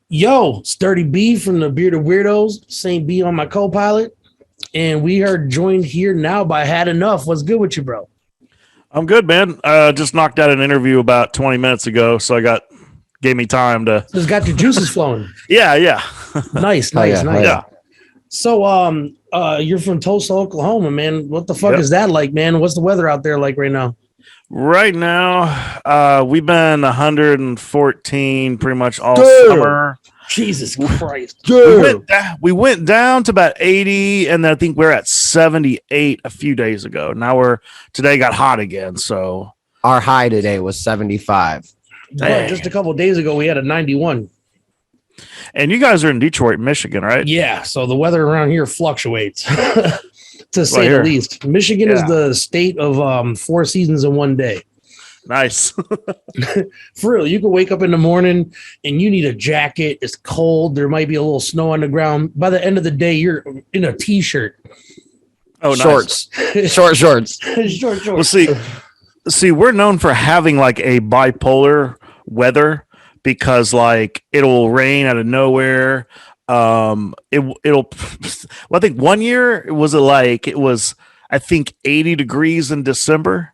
Yo, Sturdy B from the Bearded Weirdos, Saint B on my co-pilot, and we are joined here now by Had Enough. What's good with you, bro? I'm good, man. Just knocked out an interview about 20 minutes ago, so gave me time to. Just got your juices flowing. Yeah. Nice. Yeah. So, you're from Tulsa, Oklahoma, man. What the fuck is that like, man? What's the weather out there like right now? Right now, we've been 114 pretty much all summer. Jesus Christ. We went down to about 80, and then I think we're at 78 a few days ago. Today got hot again. So our high today was 75. Just a couple of days ago, we had a 91. And you guys are in Detroit, Michigan, right? Yeah. So the weather around here fluctuates, to say the least. Michigan is the state of 4 seasons in one day. Nice. For real, you can wake up in the morning and you need a jacket. It's cold. There might be a little snow on the ground. By the end of the day, you're in a t-shirt. Oh, shorts. Nice. Short shorts. Short shorts. Well, see, we're known for having like a bipolar weather because like it'll rain out of nowhere. Well, I think one year it was I think 80 degrees in December.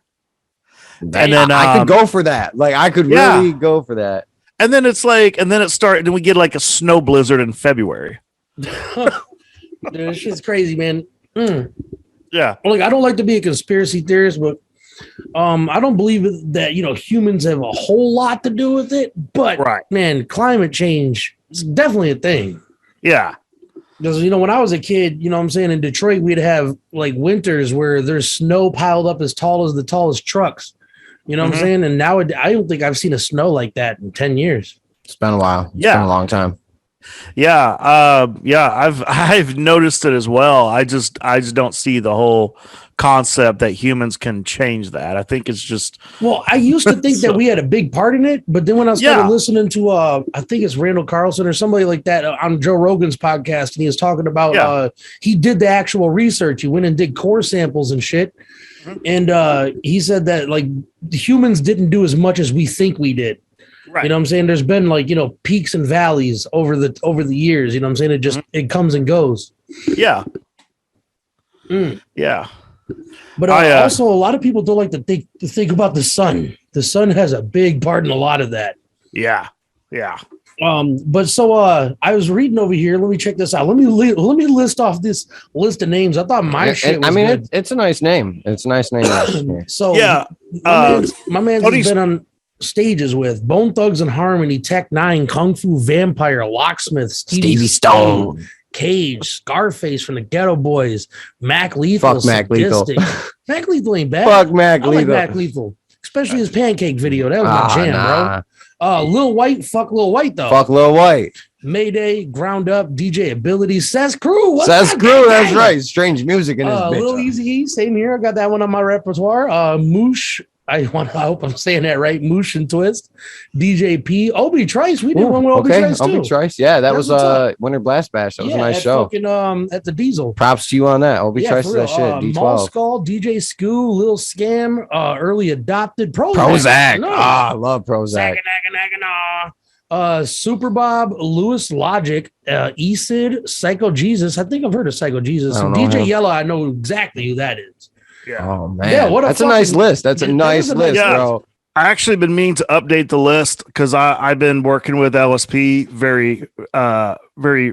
And then I could go for that. Like I could really go for that. And then then we get like a snow blizzard in February. Dude, this shit's crazy, man. Yeah. Like I don't like to be a conspiracy theorist, but I don't believe that humans have a whole lot to do with it. But man, climate change is definitely a thing. Yeah. Because when I was a kid, in Detroit, we'd have like winters where there's snow piled up as tall as the tallest trucks. You know what I'm saying? And now I don't think I've seen a snow like that in 10 years. It's been a while. It's been a long time. Yeah. I've noticed it as well. I just don't see the whole concept that humans can change that. I think it's just. Well, I used to think that we had a big part in it, but then when I started listening to, I think it's Randall Carlson or somebody like that on Joe Rogan's podcast, and he was talking about, he did the actual research. He went and did core samples and shit. And he said that like the humans didn't do as much as we think we did. Right. You know what I'm saying? There's been like, peaks and valleys over the years. You know what I'm saying? It comes and goes. Yeah. Yeah. But also a lot of people don't like to think about the sun. The sun has a big part in a lot of that. Yeah. Yeah. But so I was reading over here. Let me check this out. Let me list off this list of names. I thought shit was good. It's a nice name. It's a nice name. So my man's been on stages with Bone Thugs and Harmony, Tech Nine, Kung Fu Vampire, Locksmith, Stevie Stone, Cage, Scarface from the Ghetto Boys, Mac Lethal. Fuck Mac Lethal. Mac Lethal ain't bad. Fuck Mac Lethal. I like Mac Lethal, especially his pancake video. That was my jam, bro. Lil White, fuck Lil White though. Fuck Lil White. Mayday, Ground Up, DJ Ability, Says Crew. Says Crew, that's right. Strange music in his bitch. Lil Easy, same here. I got that one on my repertoire. Moosh. I hope I'm saying that right. Moosh and Twist, DJ P, Obi Trice. We did one with Obi Trice too. Obi Trice, yeah, that was Winter Blast Bash. That was a nice show. At the Diesel. Props to you on that. Obi Trice that shit. D12. Mall Skull, DJ Scoo, Lil Scam, Early Adopted, Prozac. I love Prozac. Super Bob, Lewis Logic, E-Sid, Psycho Jesus. I think I've heard of Psycho Jesus. DJ Yella, I know exactly who that is. Yeah. Oh man. Yeah, that's a nice list. That's a nice list, bro. I actually been meaning to update the list because I've been working with LSP very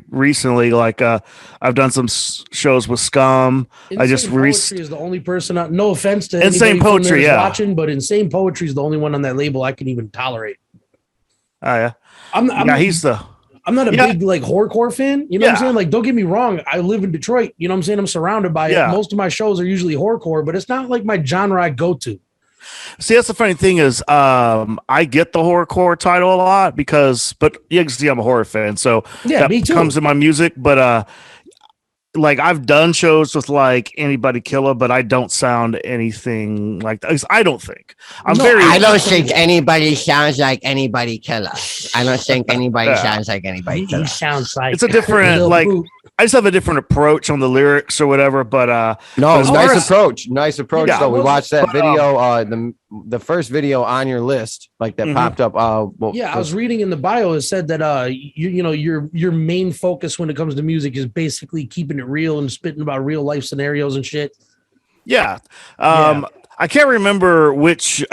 recently. Like I've done some shows with Scum. Poetry is the only person. No offense to Insane Poetry, watching, but Insane Poetry is the only one on that label I can even tolerate. Oh yeah, I'm not a big like horrorcore fan. You know what I'm saying? Like, don't get me wrong. I live in Detroit. You know what I'm saying? I'm surrounded by it. Most of my shows are usually horrorcore, but it's not like my genre I go to. See, that's the funny thing is, I get the horrorcore title a lot but you can see I'm a horror fan, so that me too. Comes in my music. But like I've done shows with like Anybody Killer, but I don't sound anything like that. I don't think I don't think anybody sounds like Anybody Killer. I don't think anybody sounds like Anybody Killer. He sounds like it's a different like. I just have a different approach on the lyrics or whatever, but nice approach. Though we watched that video, the first video on your list, like that popped up. I was reading in the bio. It said that your main focus when it comes to music is basically keeping it real and spitting about real life scenarios and shit. Yeah. I can't remember which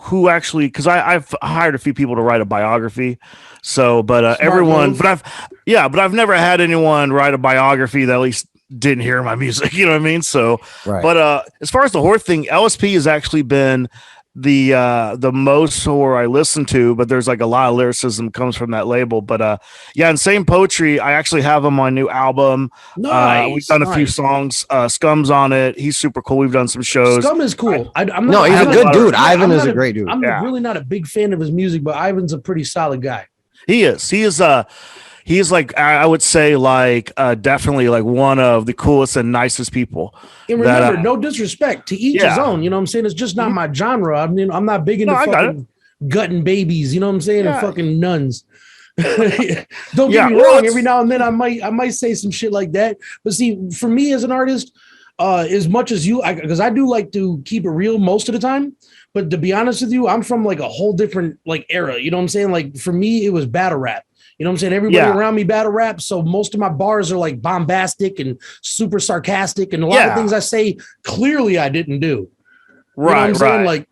who actually, because I've hired a few people to write a biography. So, but everyone, move. but I've never had anyone write a biography that at least didn't hear my music. You know what I mean? So, but as far as the horror thing, LSP has actually been the most horror I listen to, but there's like a lot of lyricism comes from that label. But Insane Poetry, I actually have him on my new album. Nice, we've done a few songs. Scum's on it. He's super cool. We've done some shows. Scum is cool. He's a good dude. Ivan is a great dude. I'm really not a big fan of his music, but Ivan's a pretty solid guy. He is. He's like, I would say, like, definitely like one of the coolest and nicest people. And remember, no disrespect, to each his own. You know what I'm saying? It's just not my genre. I mean, I'm not big into fucking gutting babies. You know what I'm saying? And fucking nuns. Don't get me wrong. Every now and then I might say some shit like that. But see, for me as an artist, as much as you, because I do like to keep it real most of the time. But to be honest with you, I'm from like a whole different like era. You know what I'm saying? Like for me, it was battle rap. You know what I'm saying? Everybody around me battle rap. So most of my bars are like bombastic and super sarcastic. And a lot of things I say, clearly I didn't do. You know what I'm saying? Like,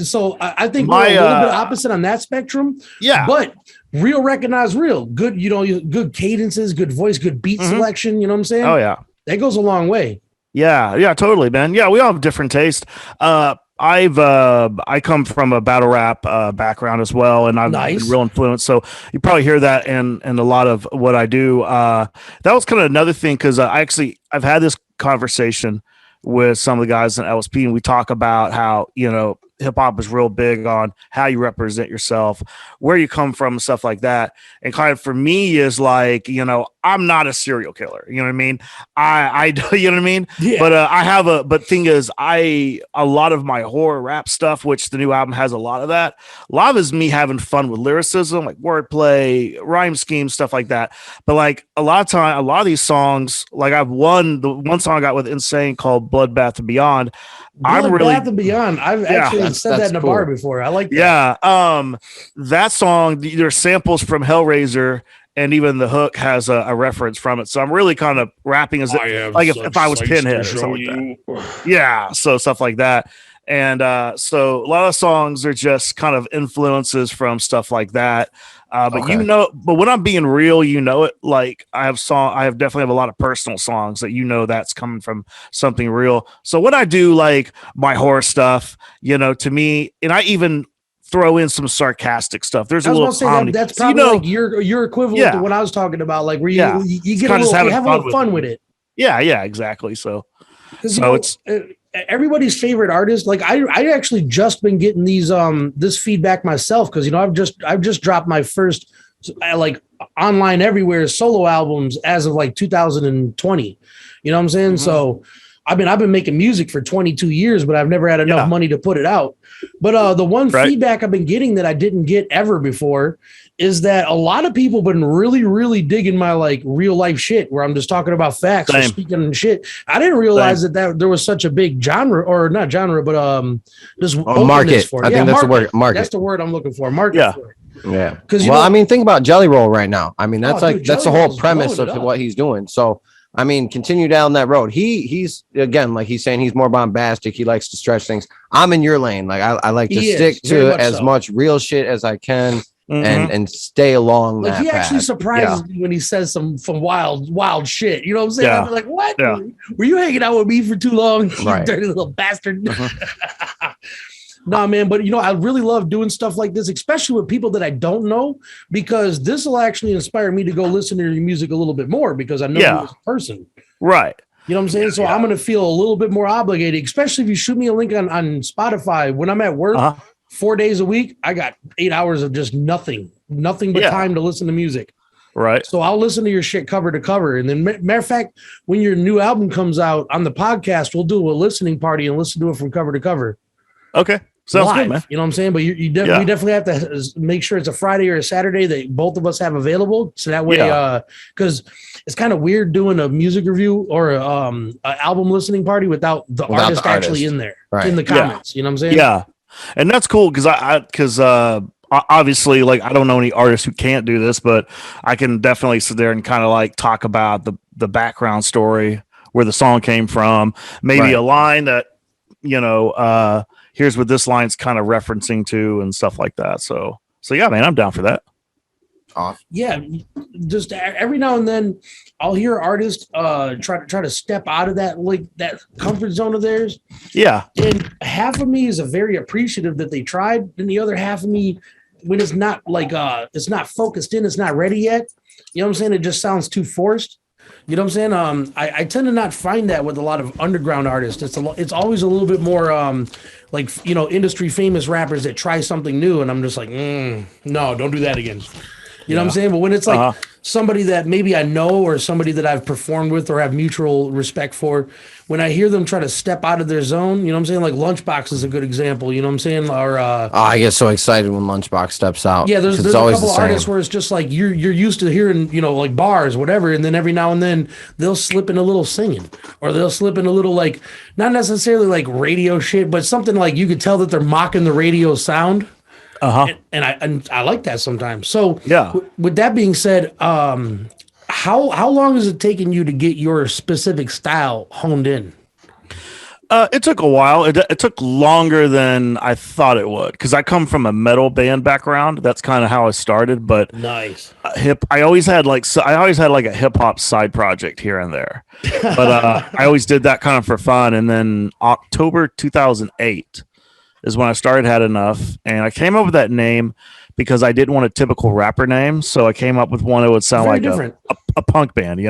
so I think we're a little bit opposite on that spectrum. Yeah. But real recognize real. Good, good cadences, good voice, good beat selection. You know what I'm saying? Oh, yeah. That goes a long way. Yeah, totally, man. Yeah, we all have different taste. I come from a battle rap background as well, and I've been real influenced. So you probably hear that in a lot of what I do. That was kind of another thing because I've had this conversation with some of the guys in LSP, and we talk about how hip hop is real big on how you represent yourself, where you come from, and stuff like that. And kind of for me is like, I'm not a serial killer. You know what I mean? I you know what I mean? Yeah. But thing is, a lot of my horror rap stuff, which the new album has a lot of that. A lot of it is me having fun with lyricism, like wordplay, rhyme schemes, stuff like that. But like a lot of these songs, like the one song I got with Insane called Bloodbath and Beyond. Bloodbath and Beyond. I've actually said that in a bar before. I like that. Yeah. That song, there's samples from Hellraiser, and even the hook has a reference from it. So I'm really kind of rapping as if I was Pinhead or something like that. Yeah. So stuff like that. And so a lot of songs are just kind of influences from stuff like that. But when I'm being real, like I definitely have a lot of personal songs that that's coming from something real. So when I do like my horror stuff, to me, and I even throw in some sarcastic stuff. There's a little comedy. That's probably like your equivalent to what I was talking about, like where you get have a little fun with it. Yeah, exactly. So it's everybody's favorite artist. Like I actually just been getting these this feedback myself because I've just dropped my first like online everywhere solo albums as of like 2020. You know what I'm saying? So I've been making music for 22 years, but I've never had enough money to put it out. But the one feedback I've been getting that I didn't get ever before is that a lot of people been really, really digging my like real life shit where I'm just talking about facts or speaking shit. I didn't realize that there was such a big genre, or not genre, but this market. For it. I think that's the word. Market. That's the word I'm looking for. Market. For it. Yeah. Because I mean, think about Jelly Roll right now. I mean, that's that's the whole premise of what he's doing. So. I mean, continue down that road. He's again, like he's saying, he's more bombastic. He likes to stretch things. I'm in your lane. Like I like to stick to as much real shit as I can and stay along that path. He actually surprises me when he says some wild shit. You know what I'm saying? Yeah. I'm like, what? Yeah. Were you hanging out with me for too long? You dirty little bastard. No, man, but I really love doing stuff like this, especially with people that I don't know, because this will actually inspire me to go listen to your music a little bit more because I know you as a person. Right. You know what I'm saying? So I'm going to feel a little bit more obligated, especially if you shoot me a link on Spotify. When I'm at work 4 days a week, I got 8 hours of just nothing but time to listen to music. Right. So I'll listen to your shit cover to cover. And then matter of fact, when your new album comes out on the podcast, we'll do a listening party and listen to it from cover to cover. Okay. Sounds live, good, man. You know what I'm saying? But we definitely have to make sure it's a Friday or a Saturday that both of us have available. So that way, because it's kind of weird doing a music review or an album listening party without the artist actually in there, in the comments. You know what I'm saying? Yeah. And that's cool because obviously, like, I don't know any artists who can't do this, but I can definitely sit there and kind of like talk about the background story, where the song came from, maybe a line that, here's what this line's kind of referencing to and stuff like that. So yeah, man, I'm down for that. Yeah, just every now and then I'll hear artists try to step out of that comfort zone of theirs. Yeah. And half of me is very appreciative that they tried, and the other half of me, when it's not it's not focused in, it's not ready yet. You know what I'm saying? It just sounds too forced. You know what I'm saying? I tend to not find that with a lot of underground artists. It's always a little bit more industry famous rappers that try something new, and I'm just like, no, don't do that again. You know what I'm saying? But when it's like somebody that maybe I know or somebody that I've performed with or have mutual respect for, when I hear them try to step out of their zone, you know what I'm saying? Like Lunchbox is a good example, you know what I'm saying? Or I get so excited when Lunchbox steps out. Yeah, there's a couple artists where it's just like you're used to hearing, like bars, whatever, and then every now and then they'll slip in a little singing, or they'll slip in a little, like, not necessarily like radio shit, but something like you could tell that they're mocking the radio sound. And I like that sometimes. So with that being said, how long has it taken you to get your specific style honed in? It took a while. It took longer than I thought it would, because I come from a metal band background. That's kind of how I started. But nice. I always had like a hip hop side project here and there, but I always did that kind of for fun. And then October 2008. is when I started Had Enough, and I came up with that name because I didn't want a typical rapper name, so I came up with one that would sound like a punk band,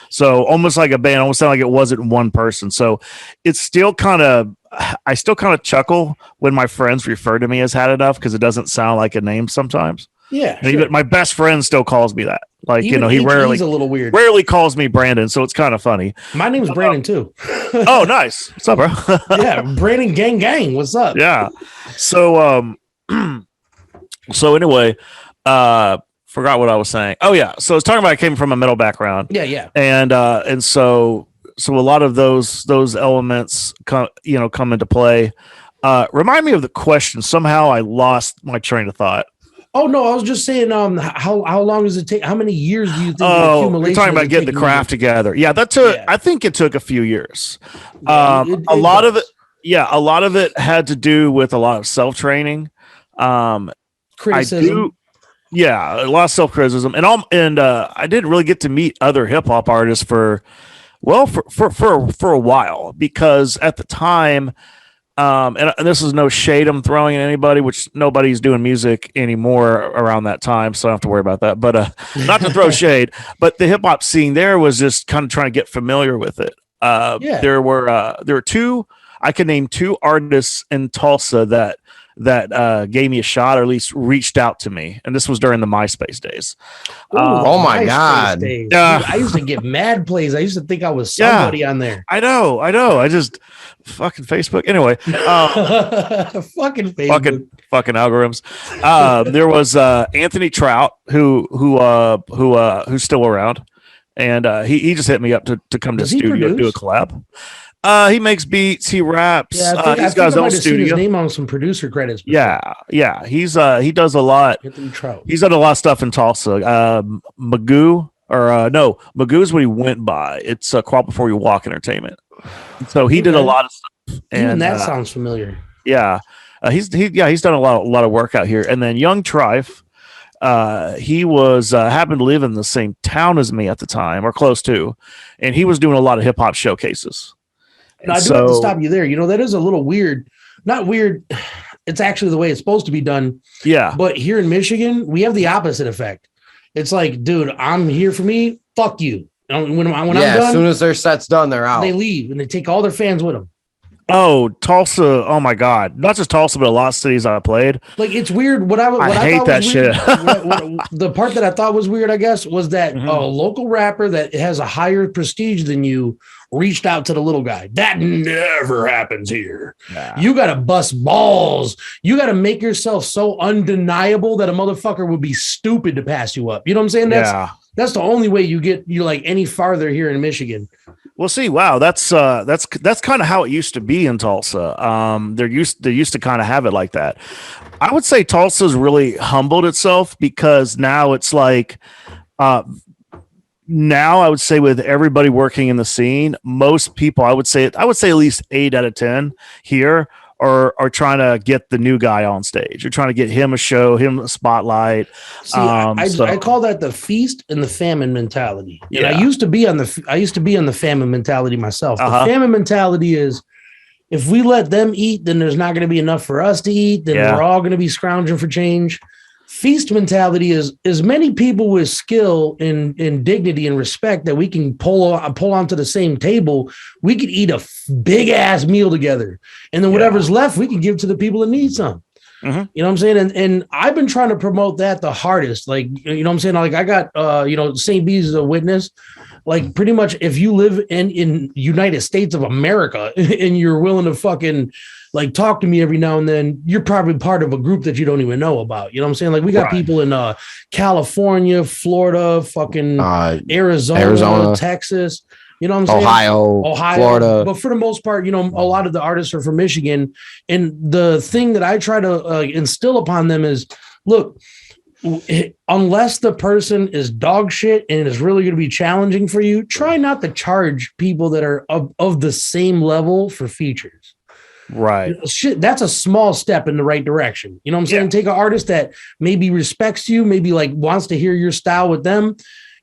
so almost like a band, almost sound like it wasn't one person. So it's still I still kind of chuckle when my friends refer to me as Had Enough, because it doesn't sound like a name sometimes. Yeah, and even my best friend still calls me that. Like, he rarely, a little weird. Rarely calls me Brandon, so it's kind of funny. My name's Brandon too. Oh, nice. What's up, bro? Yeah, Brandon gang. What's up? Yeah. So so anyway, forgot what I was saying. Oh yeah. So I was talking about I came from a metal background. Yeah. And so a lot of those elements come into play. Remind me of the question. Somehow I lost my train of thought. Oh no, I was just saying. How long does it take? How many years do you think? We're talking about getting the craft together. Yeah, that took. Yeah. I think it took a few years. A lot of it had to do with a lot of self training. Criticism. A lot of self criticism, and I didn't really get to meet other hip hop artists for a while, because at the time. And this is no shade I'm throwing at anybody, which nobody's doing music anymore around that time, so I don't have to worry about that. But not to throw shade, but the hip hop scene there was just kind of trying to get familiar with it. There were two. I can name two artists in Tulsa that gave me a shot, or at least reached out to me, and this was during the MySpace days. Oh my God! Dude, I used to get mad plays. I used to think I was somebody on there. I know. I just fucking Facebook. Anyway, fucking Facebook. Fucking algorithms. There was Anthony Trout, who's still around, and he just hit me up to come to the studio and do a collab. He makes beats. He raps. Yeah, he's got his own studio. His name on some producer credits. Before. Yeah. He does a lot. Anthony Trout. He's done a lot of stuff in Tulsa. Magoo is what he went by. It's Crawl Before You Walk Entertainment. So he did a lot of stuff. Even that sounds familiar. Yeah, he's done a lot of work out here. And then Young Trife, he was happened to live in the same town as me at the time, or close to, and he was doing a lot of hip hop showcases. Now, I do have to stop you there. That is a little weird. Not weird. It's actually the way it's supposed to be done. Yeah. But here in Michigan, we have the opposite effect. It's like, dude, I'm here for me. Fuck you. When I'm done, as soon as their set's done, they're out. They leave and they take all their fans with them. Oh, Tulsa! Oh my God! Not just Tulsa, but a lot of cities I played. Like it's weird. I hate that shit. The part that I thought was weird, I guess, was that a local rapper that has a higher prestige than you reached out to the little guy. That never happens here. Yeah. You got to bust balls. You got to make yourself so undeniable that a motherfucker would be stupid to pass you up. You know what I'm saying? That's the only way you get like any farther here in Michigan. Well, see, wow, that's kind of how it used to be in Tulsa. They used to kind of have it like that. I would say Tulsa's really humbled itself because now it's like, now I would say with everybody working in the scene, most people, I would say at least 8 out of 10 here are trying to get the new guy on stage. You're trying to get him a show, him a spotlight. See, I call that the feast and the famine mentality. And I used to be on the famine mentality myself. The famine mentality is if we let them eat, then there's not going to be enough for us to eat. Then we're all going to be scrounging for change. Feast mentality is as many people with skill and dignity and respect that we can pull onto the same table. We could eat a big ass meal together, and then whatever's left, we can give to the people that need some. You know what I'm saying? And I've been trying to promote that the hardest. Like, you know what I'm saying? Like I got, St. B's as a witness. Like pretty much if you live in United States of America and you're willing to fucking like talk to me every now and then, you're probably part of a group that you don't even know about. You know what I'm saying? Like we got people in California, Florida, fucking Arizona, Texas, you know what I'm saying? Ohio, Florida. But for the most part, a lot of the artists are from Michigan. And the thing that I try to instill upon them is, look, unless the person is dog shit and is really going to be challenging for you, try not to charge people that are of the same level for features. Right. Shit, that's a small step in the right direction. You know what I'm saying? Take an artist that maybe respects you, maybe like wants to hear your style with them.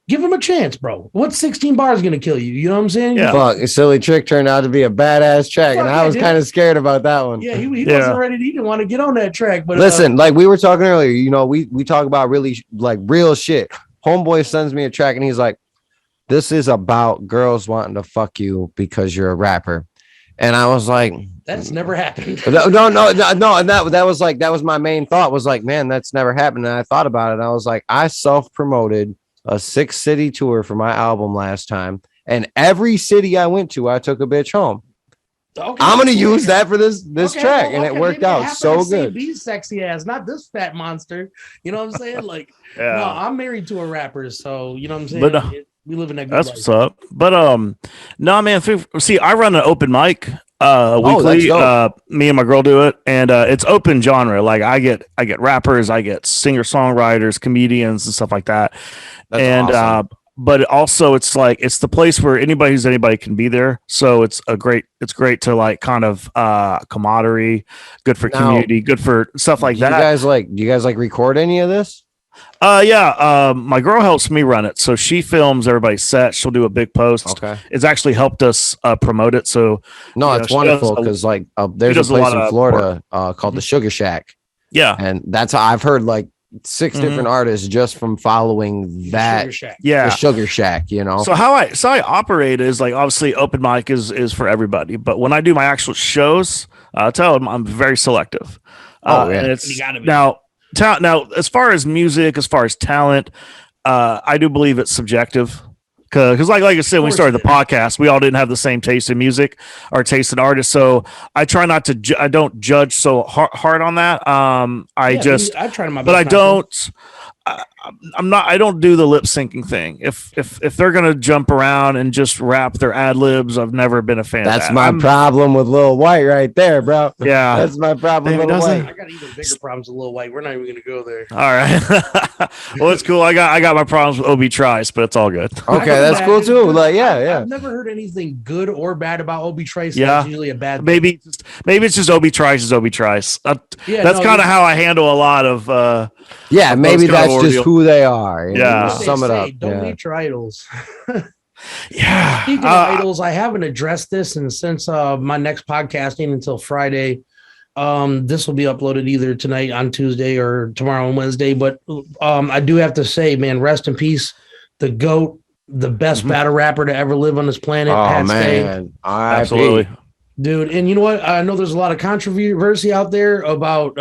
Give them a chance, bro. What's 16 bars going to kill you? You know what I'm saying? Yeah. Fuck, a Silly Trick turned out to be a badass track, and I was kind of scared about that one. Yeah, he wasn't ready. He didn't want to get on that track. But listen, like we were talking earlier, we talk about really like real shit. Homeboy sends me a track, and he's like, "This is about girls wanting to fuck you because you're a rapper," and I was like, "That's never happened." No, and that was my main thought. Was like, man, that's never happened. And I thought about it, and I was like, I self-promoted a 6-city tour for my album last time, and every city I went to, I took a bitch home. Okay, I'm gonna use that for this track, and it worked out so good. Be sexy ass, not this fat monster. You know what I'm saying? Like, no, I'm married to a rapper, so you know what I'm saying. But, we live in that. That's life. What's up. But no, man. See, I run an open mic weekly. Me and my girl do it, and it's open genre. Like I get rappers, I get singer songwriters, comedians, and stuff like that. That's awesome. But also it's like it's the place where anybody can be there. So it's great to like kind of camaraderie, good for community, good for stuff like that. Do you guys like record any of this? My girl helps me run it, so she films everybody's set. She'll do a big post. Okay, it's actually helped us promote it. So it's wonderful because like there's a place in Florida called the Sugar Shack. Yeah, and that's how I've heard like 6 different artists just from following that. The Sugar Shack. So how I operate is like obviously open mic is for everybody, but when I do my actual shows, I'll tell them I'm very selective. And it's you gotta be. Now, as far as music, as far as talent, I do believe it's subjective. Because like I said, when we started the podcast, we all didn't have the same taste in music or taste in artists. So I try not to. I don't judge so hard on that. I try my best, but I don't. I don't do the lip syncing thing. If they're gonna jump around and just rap their ad libs, I've never been a fan. That's my problem with Lil White right there, bro. Yeah, that's my problem with Lil White. I got even bigger problems with Lil White. We're not even gonna go there. All right. Well, it's cool. I got my problems with Obi Trice, but it's all good. Okay, that's cool too. Like, yeah. I've never heard anything good or bad about Obi Trice. Yeah, that's usually a bad thing. Maybe it's just Obi Trice is Obi Trice. That's kind of how I handle a lot of. Maybe that's just who they are. Sum it up. Don't meet your idols. Yeah. Speaking of idols, I haven't addressed this, and since my next podcasting until Friday, this will be uploaded either tonight on Tuesday or tomorrow on Wednesday. But I do have to say, man, rest in peace, the GOAT, the best battle rapper to ever live on this planet. Oh man, absolutely. Dude, and you know what? I know there's a lot of controversy out there about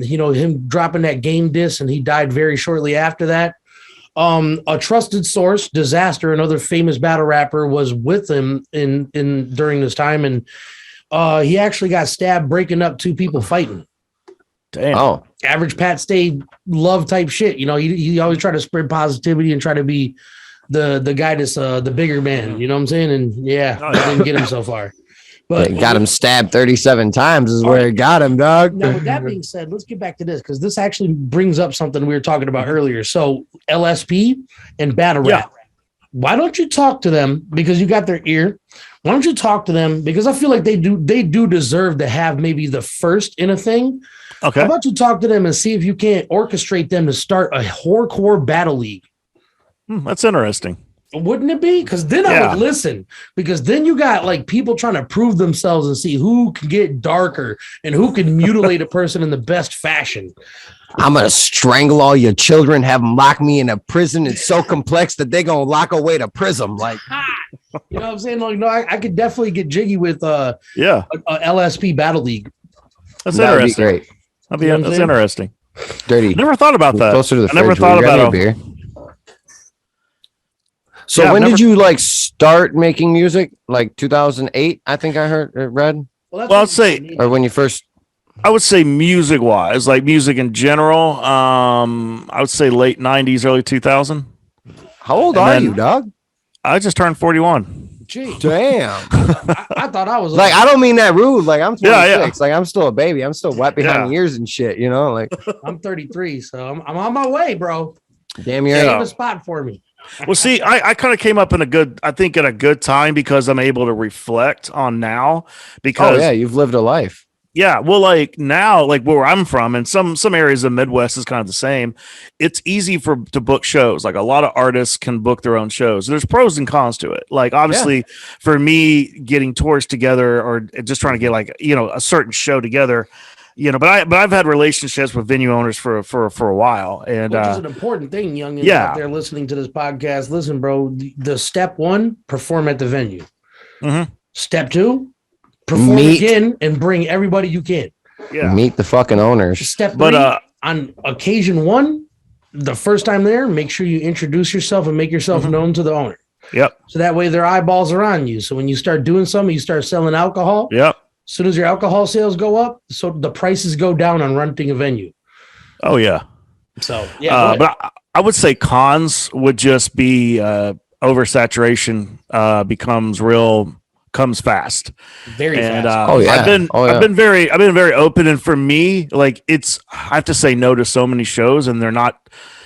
him dropping that game disc, and he died very shortly after that. A trusted source, Disaster, another famous battle rapper, was with him in during this time, and he actually got stabbed breaking up two people fighting. Damn. Oh, average Pat Stay love type shit. You know, he always try to spread positivity and try to be the guy that's the bigger man. You know what I'm saying? And he didn't get him so far. But it got him stabbed 37 times is where it got him, dog. Now, with that being said, let's get back to this because this actually brings up something we were talking about earlier. So LSP and battle rap. Why don't you talk to them because you got their ear? Why don't you talk to them because I feel like they do deserve to have maybe the first in a thing. Okay. How about you talk to them and see if you can't orchestrate them to start a horrorcore battle league? That's interesting. Wouldn't it be? Because then I would listen. Because then you got like people trying to prove themselves and see who can get darker and who can mutilate a person in the best fashion. I'm gonna strangle all your children, have them lock me in a prison. It's so complex that they're gonna lock away the prism. Like, you know what I'm saying? Like, no, I could definitely get jiggy with a LSP battle league. That's interesting. Great. That's interesting. Dirty. Never thought about that. Closer to the I never thought about it. So when did you like start making music? Like 2008, I think I read. Well, I'd say, or when you first. I would say music wise, like music in general. I would say late 90s, early 2000. How old are you, dog? I just turned 41. Gee. Damn. I thought I was like, I don't mean that rude. Like, I'm 26. Yeah. Like, I'm still a baby. I'm still wet behind the ears and shit, you know? Like, I'm 33, so I'm on my way, bro. Damn, you're Save a spot for me. Well, see, I kind of came up in a good time because I'm able to reflect on now because you've lived a life. Yeah, well, like now, like where I'm from, and some areas of the Midwest is kind of the same. It's easy to book shows. Like a lot of artists can book their own shows. There's pros and cons to it. Like obviously, for me, getting tours together or just trying to get like a certain show together, but I've had relationships with venue owners for a while, and which is an important thing, youngins out there listening to this podcast. Listen, bro, the step one, perform at the venue. Mm-hmm. Step two, perform again and bring everybody you can. Yeah. Meet the fucking owners. Step three, on occasion one, the first time there, make sure you introduce yourself and make yourself known to the owner. Yep. So that way their eyeballs are on you. So when you start doing something, you start selling alcohol. Yep. As soon as your alcohol sales go up, so the prices go down on renting a venue. Oh yeah. So but I would say cons would just be oversaturation comes fast. Very fast. I've been very open, and for me, like I have to say no to so many shows, and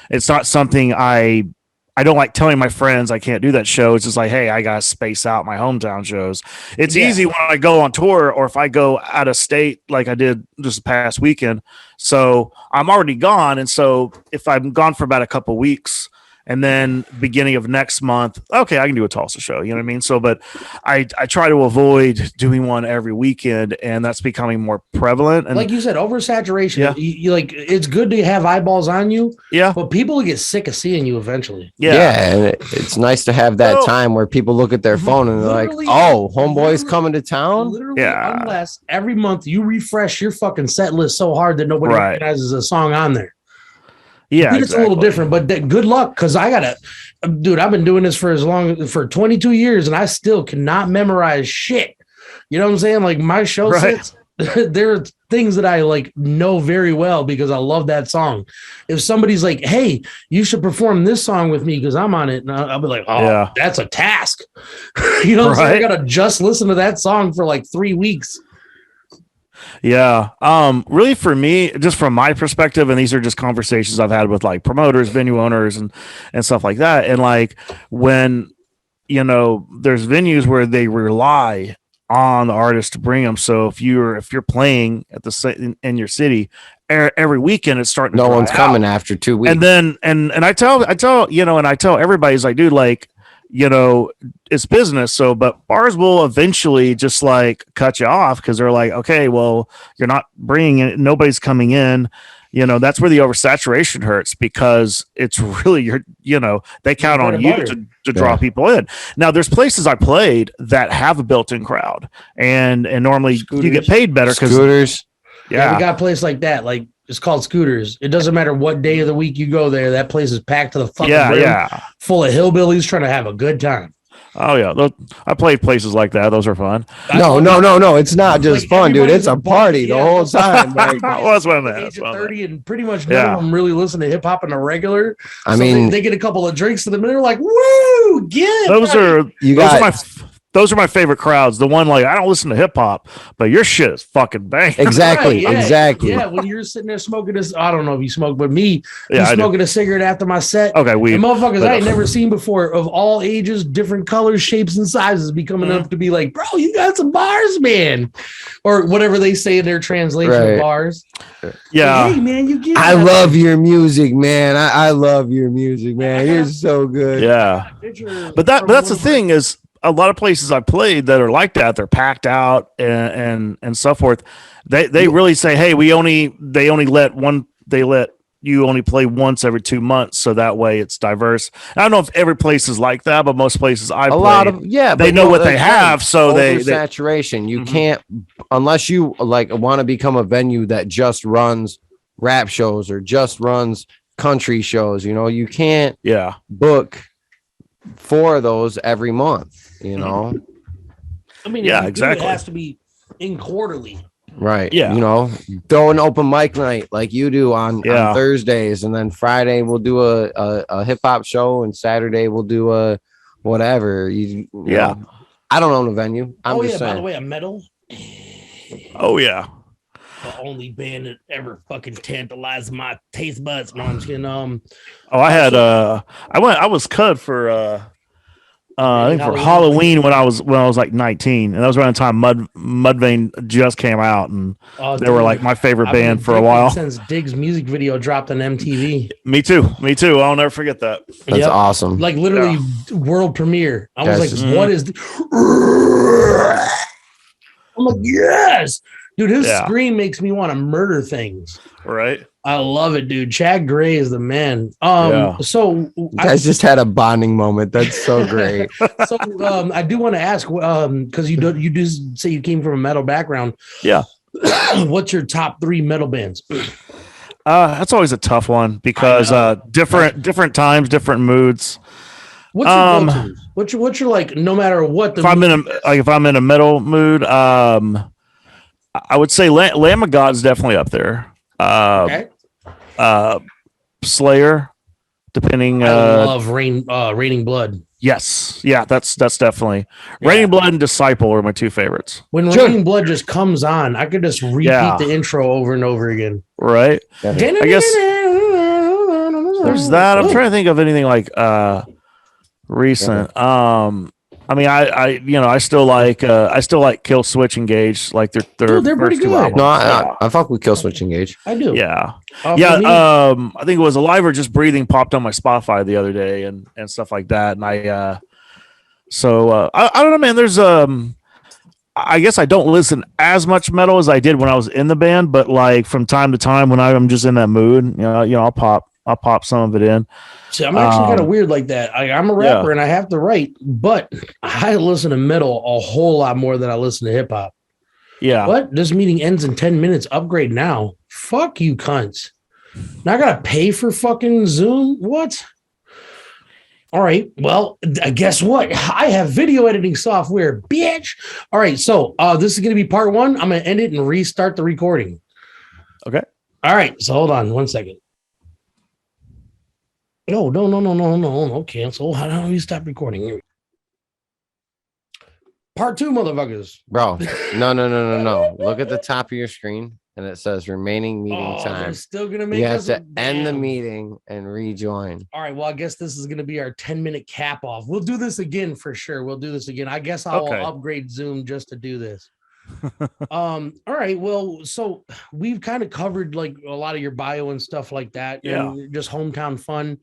it's not something I don't like telling my friends I can't do that show. It's just like, hey, I gotta space out my hometown shows. It's easy when I go on tour or if I go out of state like I did this past weekend. So I'm already gone, and so if I'm gone for about a couple weeks, and then beginning of next month, okay, I can do a Tulsa show. You know what I mean? So, but I try to avoid doing one every weekend, and that's becoming more prevalent. And like you said, oversaturation. Yeah. You like it's good to have eyeballs on you. Yeah. But people will get sick of seeing you eventually. Yeah. And it's nice to have that time where people look at their phone and they're like, oh, homeboy's coming to town. Unless every month you refresh your fucking set list so hard that nobody recognizes a song on there. Yeah, it's a little different, but good luck because I've been doing this for 22 years and I still cannot memorize shit. You know what I'm saying? Like my show sets, there are things that I like know very well because I love that song. If somebody's like, hey, you should perform this song with me because I'm on it, and I'll be like, oh, that's a task. You know what I'm saying? I gotta just listen to that song for like 3 weeks. Yeah. Really for me, just from my perspective, and these are just conversations I've had with like promoters, venue owners and stuff like that. And like when, there's venues where they rely on the artist to bring them. So if you're playing at in your city every weekend, it's starting to no one's coming after 2 weeks. And then, and I tell, and I tell everybody, it's like, dude, like, it's business. So, but bars will eventually just like cut you off because they're like, okay, well, you're not bringing it. Nobody's coming in. that's where the oversaturation hurts because it's really they count on you to draw people in. Now there's places I played that have a built-in crowd and normally Scooters. You get paid better because Scooters. Yeah, we got a place like that. Like it's called Scooters. It doesn't matter what day of the week you go there. That place is packed to the fucking brim, full of hillbillies trying to have a good time. Oh yeah, I played places like that. Those are fun. No. It's not just fun, dude. It's a party the whole time. Like, that's what I meant. Age of 30, and pretty much none of them really listen to hip hop on a regular. I mean, they get a couple of drinks to them, and they're like, "Woo, get!" Those are my favorite crowds. The one like I don't listen to hip hop, but your shit is fucking bang. Exactly, exactly. Yeah, when you're sitting there smoking this, I don't know if you smoke, but me, smoking a cigarette after my set. Okay, the motherfuckers I ain't never seen before of all ages, different colors, shapes, and sizes be coming up to be like, bro, you got some bars, man, or whatever they say in their translation of bars. Yeah, like, hey man, you get. I love your music, man. I love your music, man. You're so good. Yeah, but that's the thing is. A lot of places I played that are like that, they're packed out and so forth. They really say, hey, they let you only play once every 2 months, so that way it's diverse. I don't know if every place is like that, but most places I played, they know what they have, so they saturation. You can't unless you like want to become a venue that just runs rap shows or just runs country shows. You can't book 4 of those every month. I mean, exactly. It has to be in quarterly, right? Yeah, throw an open mic night like you do on Thursdays, and then Friday we'll do a hip hop show, and Saturday we'll do a whatever. You know, I don't own a venue. I'm just saying. By the way, a metal. Oh yeah, the only band that ever fucking tantalized my taste buds. No, I'm just kidding. I was cut for. I think for Halloween when I was like 19, and that was around the time Mudvayne just came out, and they were like my favorite band for a while. Since Diggs' music video dropped on MTV. Me too. I'll never forget that. That's awesome. Like literally world premiere. I was like, what is? I'm like, yes, dude. His scream makes me want to murder things. Right. I love it, dude. Chad Gray is the man. So you guys just had a bonding moment. That's so great. So I do want to ask, because you do say you came from a metal background. Yeah. What's your top 3 metal bands? That's always a tough one because different times, different moods. What's your go-to? What's your like? No matter what. If I'm in a metal mood, I would say Lamb of God's definitely up there. Slayer, depending. I love Raining Blood. Yes, yeah, that's definitely Raining Blood and Disciple are my 2 favorites. When Raining Blood just comes on, I could just repeat the intro over and over again. Right. I guess there's that. I'm trying to think of anything like recent. I mean, I still like Kill Switch Engage. Like they're pretty good. No, I fuck with Kill Switch Engage. I do. Yeah. I think it was Alive or Just Breathing popped on my Spotify the other day and stuff like that. And I don't know, man. There's I guess I don't listen as much metal as I did when I was in the band, but like from time to time when I'm just in that mood, I'll pop some of it in. See, I'm actually kind of weird like that. I'm a rapper and I have to write, but I listen to metal a whole lot more than I listen to hip hop. Yeah. What? This meeting ends in 10 minutes. Upgrade now. Fuck you, cunts. Now I gotta pay for fucking Zoom? What? All right. Well, guess what? I have video editing software, bitch. All right. So this is gonna be part 1. I'm gonna end it and restart the recording. Okay. All right. So hold on 1 second. No, cancel. How do we stop recording? Part 2, motherfuckers. Bro, no. Look at the top of your screen and it says remaining meeting time. They're still gonna make us end the meeting and rejoin. All right. Well, I guess this is gonna be our 10-minute cap off. We'll do this again for sure. I guess I'll upgrade Zoom just to do this. All right. Well, so we've kind of covered like a lot of your bio and stuff like that. And just hometown fun.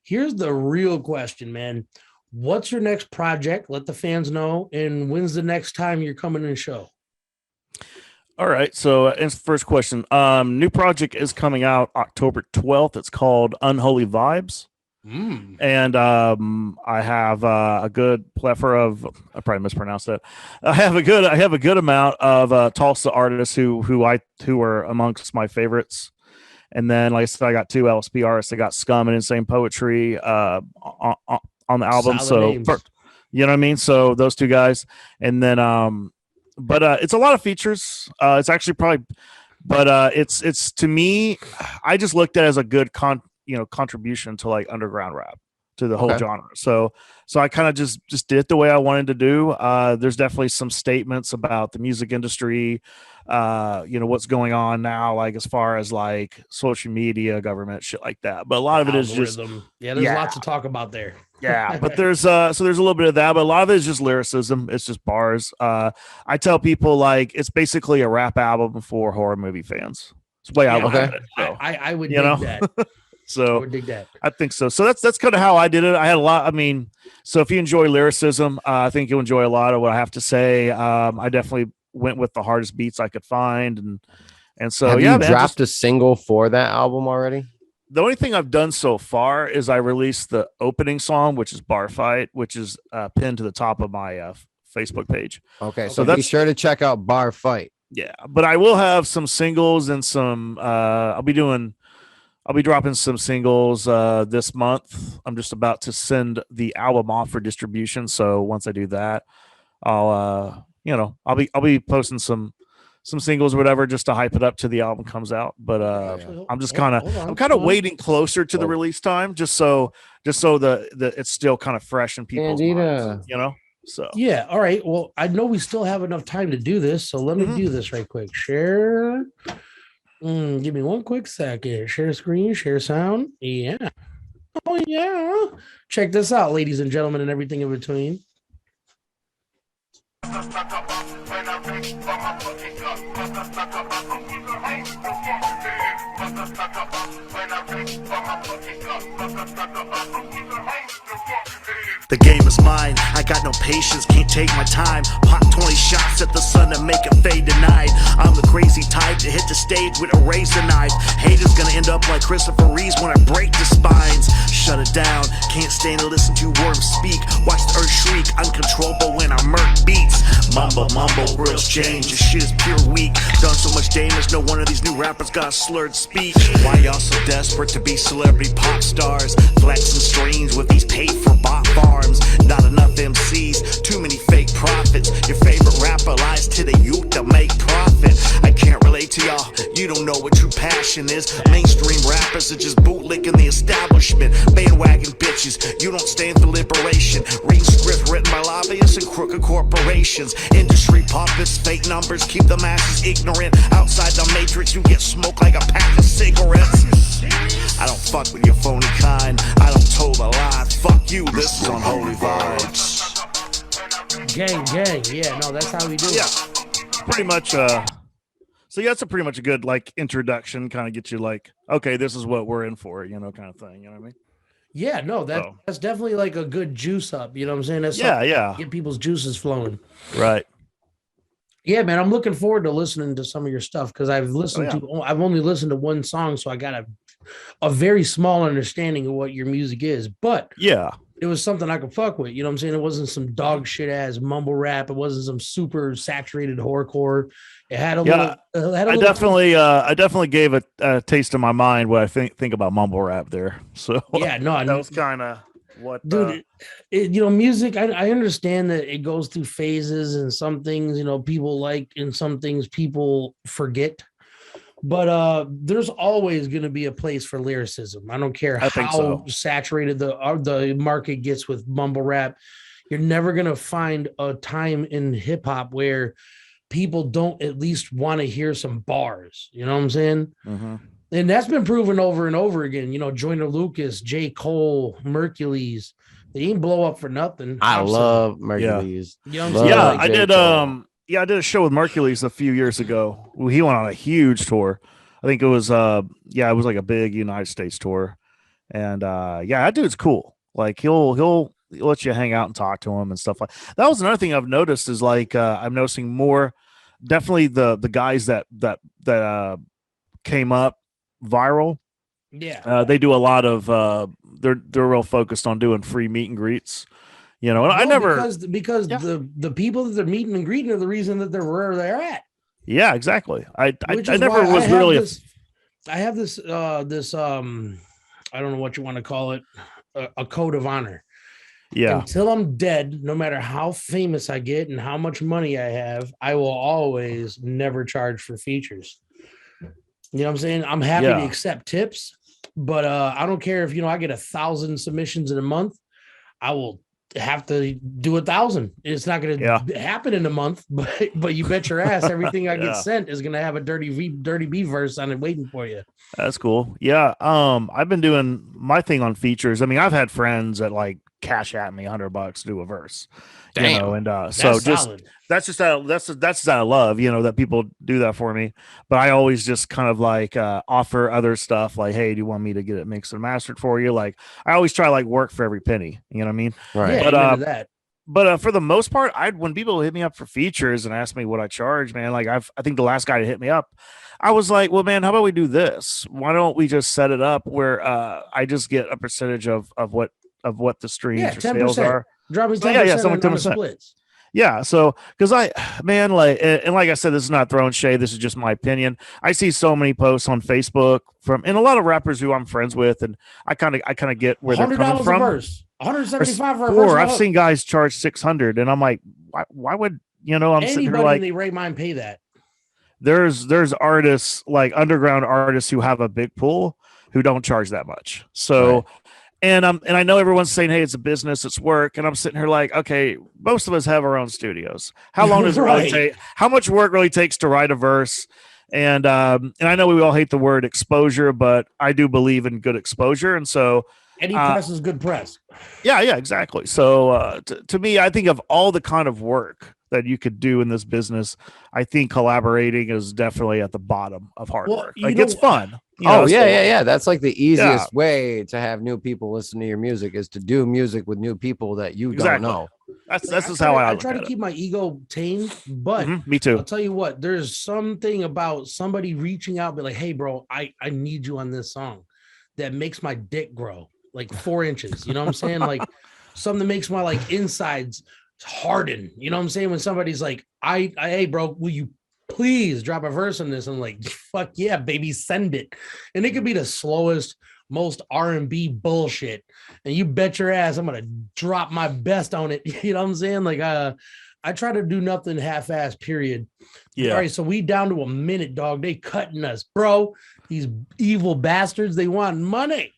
Here's the real question, man. What's your next project? Let the fans know. And when's the next time you're coming in the show? All right. So, answer the first question. New project is coming out October 12th. It's called Unholy Vibes. And I have a good plethora of, I probably mispronounced that. I have a good amount of Tulsa artists who are amongst my favorites. And then, like I said, I got 2 LSP artists. I got Scum and Insane Poetry on the album. Solid so, you know what I mean? So those 2 guys, and then but it's a lot of features. It's actually probably, but it's to me, I just looked at it as a good contribution to like underground rap, to the whole genre. So I kind of just did it the way I wanted to do. There's definitely some statements about the music industry, what's going on now, like as far as like social media, government, shit like that. But a lot of it is just there's lots to talk about there. Yeah, but there's a little bit of that, but a lot of it is just lyricism. It's just bars. I tell people like it's basically a rap album for horror movie fans. It's the way I look at it. So, I would dig that. So I would dig that. I think so. So that's kind of how I did it. I had a lot. I mean, so if you enjoy lyricism, I think you'll enjoy a lot of what I have to say. I definitely went with the hardest beats I could find, and so have you dropped a single for that album already? The only thing I've done so far is I released the opening song, which is Bar Fight, which is pinned to the top of my Facebook page. Okay, so be sure to check out Bar Fight. Yeah, but I will have some singles and some. I'll be dropping some singles this month. I'm just about to send the album off for distribution. So once I do that, I'll be posting some singles or whatever just to hype it up till the album comes out. But I'm just kind of waiting closer to the release time just so the it's still kind of fresh in people's minds, So yeah, all right. Well, I know we still have enough time to do this, so let me do this right quick. Share. Give me one quick second. Share screen, share sound. Yeah. Oh yeah. Check this out, ladies and gentlemen, and everything in between. The game is mine, I got no patience, can't take my time. Pop 20 shots at the sun to make it fade tonight. I'm the crazy type to hit the stage with a razor knife. Haters gonna end up like Christopher Reeves when I break the spines. Shut it down, can't stand to listen to worms speak. Watch the earth shriek, uncontrollable when I murk beats. Mumble, world's change, this shit is pure weak. Done so much damage, no one of these new rappers got slurred speech. Why y'all so desperate to be celebrity pop stars? Flexing streams with these paid for bot farms. Not enough MCs, too many fake prophets. Your favorite rapper lies to the youth to make profit. I can't relate to y'all, you don't know what true passion is. Mainstream rappers are just bootlicking the establishment. Bandwagon bitches, you don't stand for liberation. Reading script written by lobbyists and crooked corporations. Industry puppets, fake numbers, keep the masses ignorant. Outside the matrix, you get smoked like a pack of cigarettes. I don't fuck with your phony kind, I don't tell a lie. Fuck you, this is Unholy Vibes. Gang, yeah, no, that's how we do it. Yeah, pretty much. So yeah, that's pretty much a good like introduction, kind of get you like, okay, this is what we're in for, kind of thing. You know what I mean? Yeah, no, that's definitely like a good juice up. You know what I'm saying? That's yeah. Get people's juices flowing. Right. Yeah, man, I'm looking forward to listening to some of your stuff because I've only listened to one song, so I got a very small understanding of what your music is. But yeah, it was something I could fuck with. You know what I'm saying? It wasn't some dog shit ass mumble rap. It wasn't some super saturated horrorcore. It had a little. I definitely gave a taste of my mind what I think about mumble rap there. So yeah, no, that was kind of what, dude. Music. I understand that it goes through phases, and some things people like, and some things people forget. But there's always going to be a place for lyricism. I don't care how saturated the market gets with mumble rap. You're never going to find a time in hip hop where people don't at least want to hear some bars. You know what I'm saying? Mm-hmm. And that's been proven over and over again. Joyner Lucas, J. Cole, Mercules. They didn't blow up for nothing. I love Mercules. Yeah, I did. I did a show with Mercules a few years ago. He went on a huge tour. I think it was it was like a big United States tour. And that dude's cool. Like he'll let you hang out and talk to him and stuff like that. Was another thing I've noticed is like I'm noticing more definitely the guys that came up viral. Yeah. They do a lot of they're real focused on doing free meet and greets. You know, and I never because the people that they're meeting and greeting are the reason that they're where they're at. Yeah, exactly. I have this I don't know what you want to call it, a code of honor. Yeah. Until I'm dead, no matter how famous I get and how much money I have, I will always never charge for features. You know what I'm saying? I'm happy to accept tips, but I don't care if, I get 1,000 submissions in a month. I will have to do 1,000. It's not going to happen in a month, but you bet your ass everything I get sent is going to have a Dirty B verse on it waiting for you. That's cool. Yeah. I've been doing my thing on features. I mean, I've had friends that like cash at me $100 to do a verse. Damn. And so that's just out of love, that people do that for me. But I always just kind of like offer other stuff like, hey, do you want me to get it mixed and mastered for you? Like I always try like work for every penny. You know what I mean? Right. Yeah, but for the most part, when people hit me up for features and ask me what I charge, man, like I think the last guy to hit me up, I was like, well, man, how about we do this? Why don't we just set it up where I just get a percentage of what the streams or sales are? Drop me 10% on the splits. Yeah, so because like I said, this is not throwing shade. This is just my opinion. I see so many posts on Facebook and a lot of rappers who I'm friends with, and I kind of get where they're coming from. $175 for a verse. Or I've seen guys charge $600, and I'm like, why would I'm sitting here like in the right mind pay that? There's artists like underground artists who have a big pool who don't charge that much. So. Right. And I know everyone's saying, hey, it's a business, it's work. And I'm sitting here like, okay, most of us have our own studios. How long does it really take? How much work really takes to write a verse? And I know we all hate the word exposure, but I do believe in good exposure. And so any press is good press. Yeah, exactly. So to me, I think of all the kind of work that you could do in this business, I think collaborating is definitely at the bottom of hard work. Like it's fun. Yeah. That's like the easiest way to have new people listen to your music is to do music with new people that you don't know. That's just how I try to keep my ego tamed, but me too. I'll tell you what, there's something about somebody reaching out, be like, hey, bro, I need you on this song that makes my dick grow like 4 inches. You know what I'm saying? Like something that makes my like insides harden. You know what I'm saying? When somebody's like, hey, bro, will you please drop a verse on this? I'm like, fuck yeah, baby, send it. And it could be the slowest, most R&B bullshit, and you bet your ass I'm gonna drop my best on it. You know what I'm saying? Like I try to do nothing half-ass, period. Yeah. All right, so we down to a minute, dog. They cutting us, bro. These evil bastards, they want money.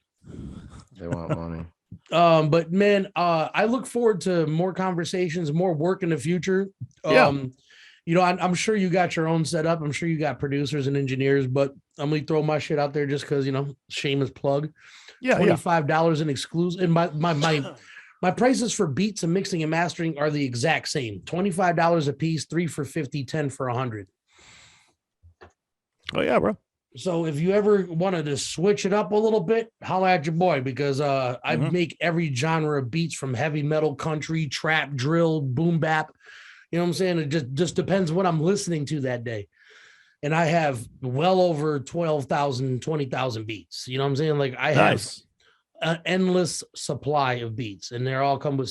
But man, I look forward to more conversations, more work in the future. I'm sure you got your own setup. I'm sure you got producers and engineers, but I'm gonna throw my shit out there just because shameless plug. $25 in exclusive. And my prices for beats and mixing and mastering are the exact same. $25 a piece, 3 for 50, 10 for 100. Oh yeah, bro. So if you ever wanted to switch it up a little bit, holla at your boy, because I make every genre of beats from heavy metal, country, trap, drill, boom bap. You know what I'm saying? It just depends what I'm listening to that day. And I have well over 12,000, 20,000 beats. You know what I'm saying? Like I have an endless supply of beats, and they're all come with